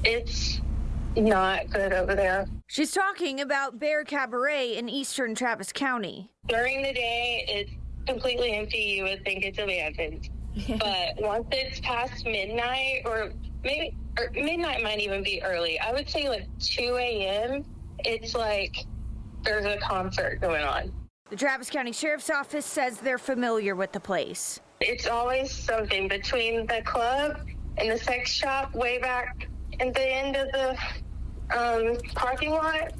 It's not good over there. She's talking about Bear Cabaret in eastern Travis County. During the day, it's completely empty. You would think it's abandoned. But once it's past midnight, or midnight might even be early, I would say like 2 a.m., it's like there's a concert going on. The Travis County Sheriff's Office says they're familiar with the place. It's always something between the club and the sex shop way back at the end of the parking lot.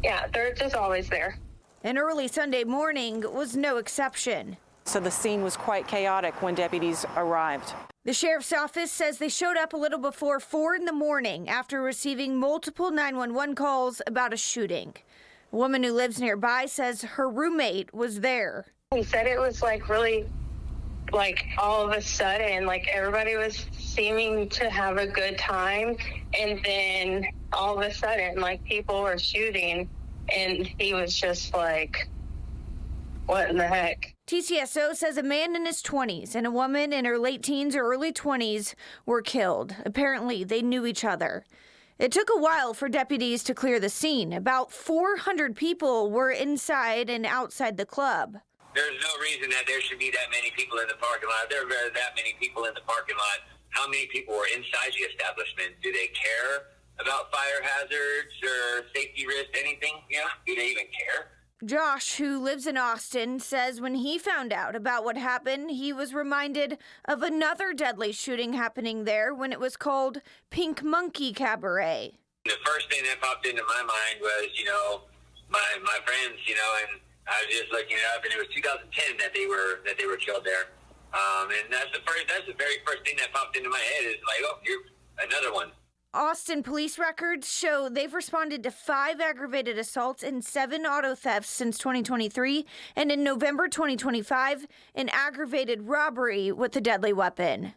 Yeah, they're just always there. And early Sunday morning was no exception. So the scene was quite chaotic when deputies arrived. The sheriff's office says they showed up a little before 4 in the morning after receiving multiple 911 calls about a shooting. A woman who lives nearby says her roommate was there. He said it was like really, like all of a sudden, like everybody was seeming to have a good time. And then all of a sudden, like people were shooting and he was just like, what in the heck? TCSO says a man in his 20s and a woman in her late teens or early 20s were killed. Apparently, they knew each other. It took a while for deputies to clear the scene. About 400 people were inside and outside the club. There's no reason that there should be that many people in the parking lot. There are that many people in the parking lot. How many people were inside the establishment? Do they care about fire hazards or safety risks, anything? Yeah, do they even care? Josh, who lives in Austin, says when he found out about what happened, he was reminded of another deadly shooting happening there when it was called Pink Monkey Cabaret. The first thing that popped into my mind was, my friends, and I was just looking it up, and it was 2010 that they were killed there. And that's the very first thing that popped into my head is like, oh, you're another one. Austin police records show they've responded to 5 aggravated assaults and 7 auto thefts since 2023, and in November 2025, an aggravated robbery with a deadly weapon.